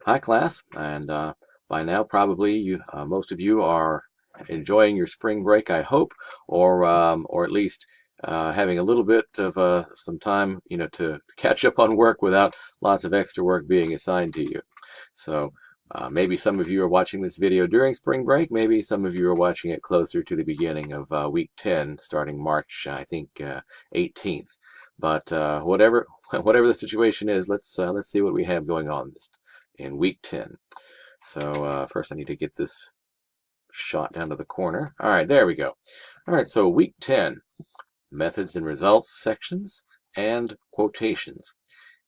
Hi class, and by now probably most of you are enjoying your spring break, I hope, or at least having a little bit of some time, to catch up on work without lots of extra work being assigned to you. So maybe some of you are watching this video during spring break. Maybe some of you are watching it closer to the beginning of week 10, starting March, I think, 18th. But whatever the situation is, let's see what we have going on in week 10. So first I need to get this shot down to the corner. All right, there we go. All right, so week 10, methods and results sections and quotations.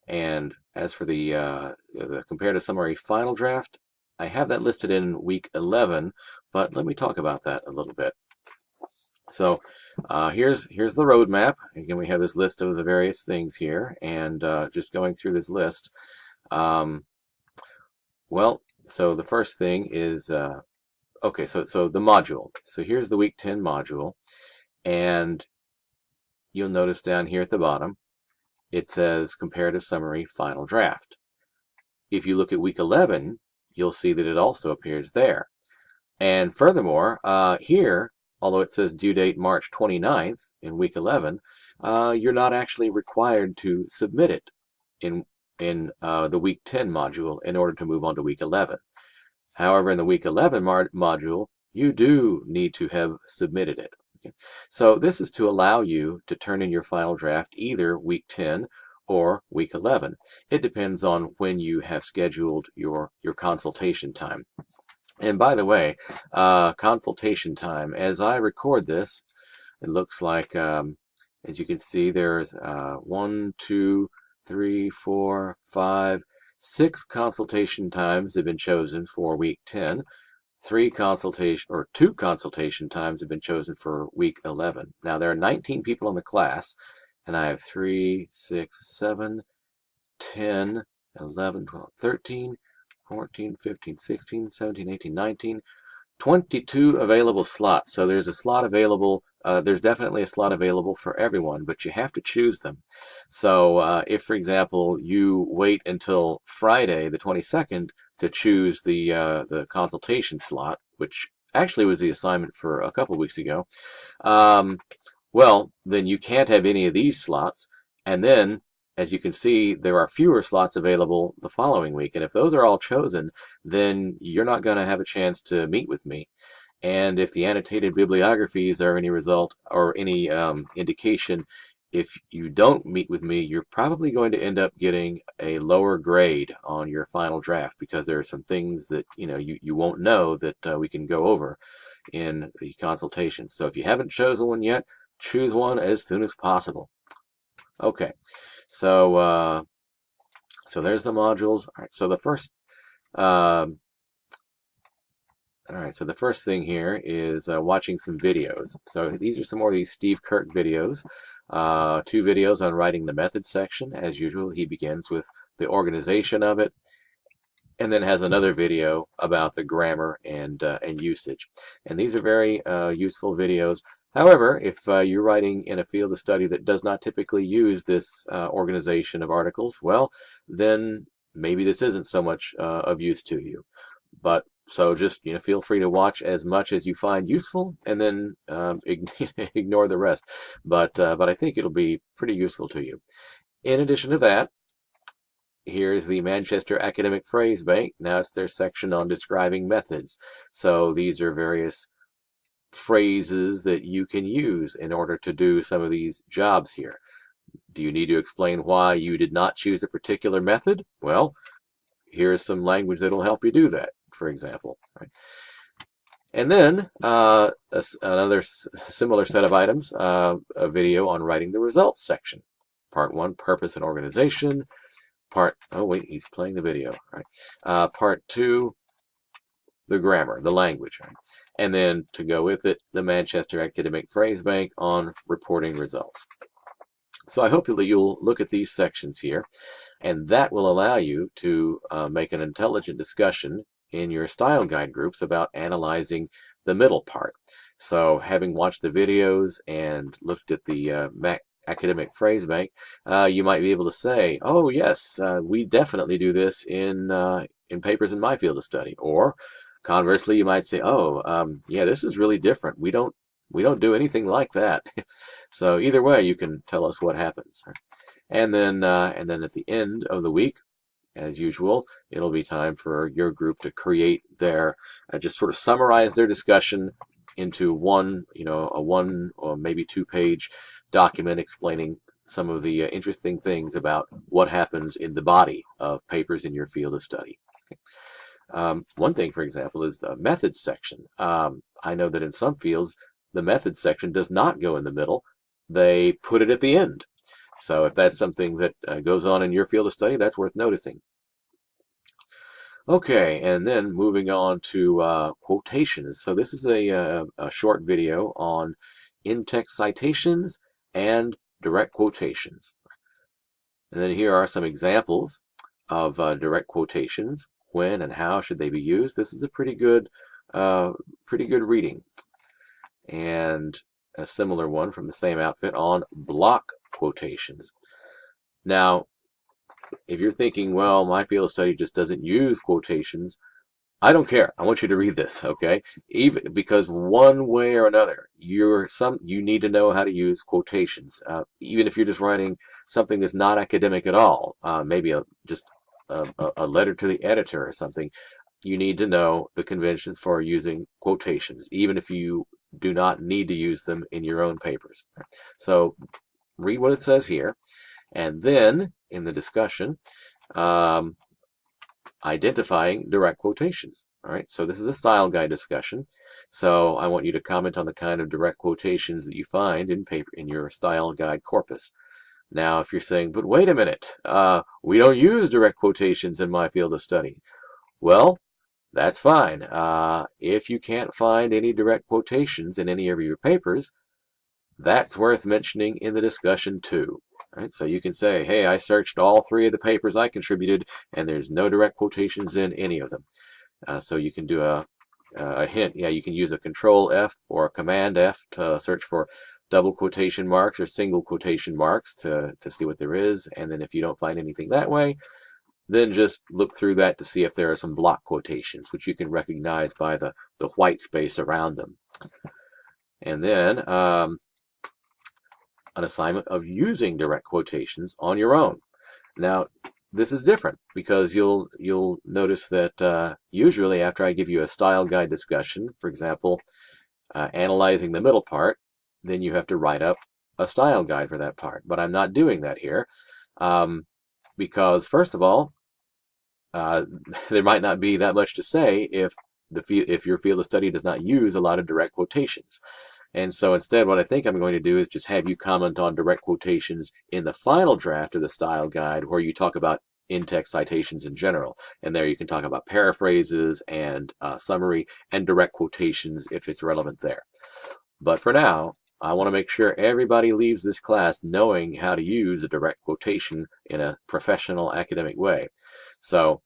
And as for the comparative summary final draft, I have that listed in week 11, but let me talk about that a little bit. So here's the roadmap. Again, we have this list of the various things here, and just going through this list. Well, so the first thing is, okay, so the module. So here's the week 10 module, and you'll notice down here at the bottom, it says comparative summary final draft. If you look at week 11, you'll see that it also appears there. And furthermore, here, although it says due date March 29th in week 11, you're not actually required to submit it in the week 10 module in order to move on to week 11. However, in the week 11 module, you do need to have submitted it. Okay? So this is to allow you to turn in your final draft either week 10 or week 11. It depends on when you have scheduled your consultation time. And by the way, consultation time, as I record this, it looks like, as you can see, there's 1, 2, 3, 4, 5, 6 consultation times have been chosen for week 10. 2 consultation times have been chosen for week 11. Now, there are 19 people in the class, and I have 3, 6, 7, 10, 11, 12, 13, 14, 15, 16, 17, 18, 19, 22 available slots. So there's a slot available. There's definitely a slot available for everyone, but you have to choose them. So if, for example, you wait until Friday, the 22nd, to choose the consultation slot, which actually was the assignment for a couple weeks ago, well, then you can't have any of these slots. And then, as you can see, there are fewer slots available the following week. And if those are all chosen, then you're not going to have a chance to meet with me. And if the annotated bibliographies are any result or any indication, if you don't meet with me, you're probably going to end up getting a lower grade on your final draft because there are some things that you won't know that we can go over in the consultation. So if you haven't chosen one yet, choose one as soon as possible. Okay, so so there's the modules. All right, so the first so the first thing here is watching some videos. So these are some more of these Steve Kirk videos. 2 videos on writing the method section. As usual, he begins with the organization of it, and then has another video about the grammar and usage. And these are very useful videos. However, if you're writing in a field of study that does not typically use this organization of articles, well, then maybe this isn't so much of use to you. But so just feel free to watch as much as you find useful, and then ignore the rest. But I think it'll be pretty useful to you. In addition to that, here's the Manchester Academic Phrase Bank. Now it's their section on describing methods. So these are various phrases that you can use in order to do some of these jobs here. Do you need to explain why you did not choose a particular method? Well, here's some language that'll help you do that, for example. Right? And then another similar set of items, a video on writing the results section. Part 1, purpose and organization. Oh wait, he's playing the video. Right. Part 2, the grammar, the language. Right? And then to go with it, the Manchester Academic Phrase Bank on reporting results. So I hope that you'll look at these sections here, and that will allow you to make an intelligent discussion in your style guide groups about analyzing the middle part. So having watched the videos and looked at the academic phrase bank, you might be able to say, "Oh yes, we definitely do this in papers in my field of study." Or conversely, you might say, "Oh, yeah, this is really different. We don't do anything like that." So either way, you can tell us what happens. And then at the end of the week, as usual, it'll be time for your group to create their, just sort of summarize their discussion into one, a one or maybe 2-page document explaining some of the interesting things about what happens in the body of papers in your field of study. One thing, for example, is the methods section. I know that in some fields, the methods section does not go in the middle. They put it at the end. So if that's something that goes on in your field of study, that's worth noticing. Okay, and then moving on to quotations. So this is a short video on in-text citations and direct quotations. And then here are some examples of direct quotations. When and how should they be used? This is a pretty good reading. And a similar one from the same outfit on block quotations. Now, if you're thinking, well, my field of study just doesn't use quotations, I don't care. I want you to read this, okay? Even because one way or another, you need to know how to use quotations. Even if you're just writing something that's not academic at all, maybe just a letter to the editor or something, you need to know the conventions for using quotations, even if you do not need to use them in your own papers. So read what it says here, and then in the discussion, identifying direct quotations. All right, so this is a style guide discussion. So I want you to comment on the kind of direct quotations that you find in your style guide corpus. Now, if you're saying, but wait a minute, we don't use direct quotations in my field of study. Well, that's fine. If you can't find any direct quotations in any of your papers, that's worth mentioning in the discussion too. Right? So you can say, hey, I searched all 3 of the papers I contributed, and there's no direct quotations in any of them. So you can do a hint. Yeah, you can use a Control F or a Command F to search for double quotation marks or single quotation marks to see what there is. And then if you don't find anything that way, then just look through that to see if there are some block quotations, which you can recognize by the white space around them. And then an assignment of using direct quotations on your own. Now, this is different because you'll notice that usually after I give you a style guide discussion, for example, analyzing the middle part, then you have to write up a style guide for that part. But I'm not doing that here because, first of all, there might not be that much to say if your field of study does not use a lot of direct quotations. And so instead, what I think I'm going to do is just have you comment on direct quotations in the final draft of the style guide, where you talk about in-text citations in general. And there you can talk about paraphrases and summary and direct quotations if it's relevant there. But for now, I want to make sure everybody leaves this class knowing how to use a direct quotation in a professional academic way. So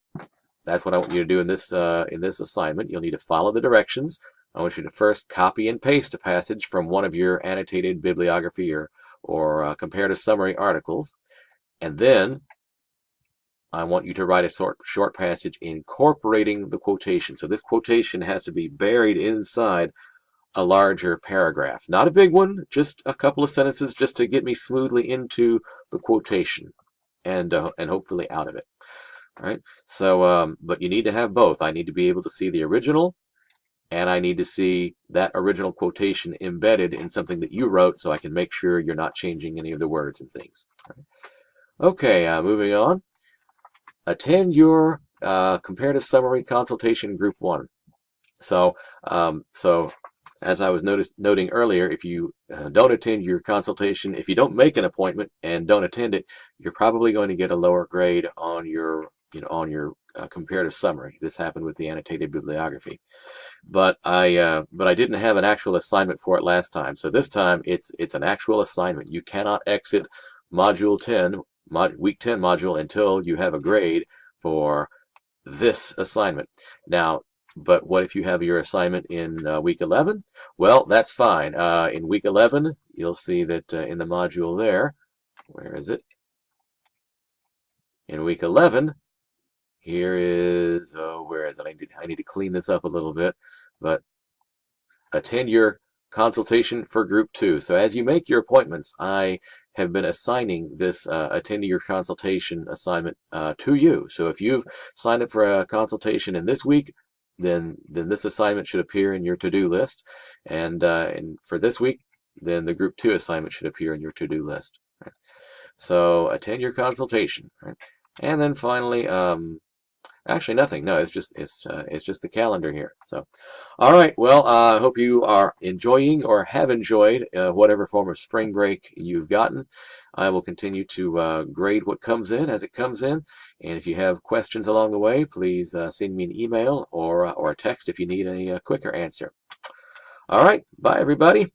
that's what I want you to do in this assignment. You'll need to follow the directions. I want you to first copy and paste a passage from one of your annotated bibliography or comparative summary articles. And then I want you to write a short passage incorporating the quotation. So this quotation has to be buried inside a larger paragraph. Not a big one, just a couple of sentences just to get me smoothly into the quotation and hopefully out of it. All right. So, but you need to have both. I need to be able to see the original, and I need to see that original quotation embedded in something that you wrote so I can make sure you're not changing any of the words and things. Okay, moving on. Attend your comparative summary consultation group 1. So as I was noting earlier, if you don't attend your consultation, if you don't make an appointment and don't attend it, you're probably going to get a lower grade on your comparative summary. This happened with the annotated bibliography, but I didn't have an actual assignment for it last time. So this time it's an actual assignment. You cannot exit Module 10, Week 10 module until you have a grade for this assignment. Now, but what if you have your assignment in Week 11? Well, that's fine. In Week 11, you'll see that in the module there, where is it? In week 11, here is, oh, where is it? I need to clean this up a little bit, but attend your consultation for group 2. So as you make your appointments, I have been assigning this attend your consultation assignment to you. So if you've signed up for a consultation in this week, then this assignment should appear in your to-do list. And for this week, then the group 2 assignment should appear in your to-do list. Right? So attend your consultation. Right? And then finally, actually, nothing. No, it's just the calendar here. So, all right. Well, I hope you are enjoying or have enjoyed whatever form of spring break you've gotten. I will continue to grade what comes in as it comes in. And if you have questions along the way, please send me an email or a text if you need a quicker answer. All right. Bye, everybody.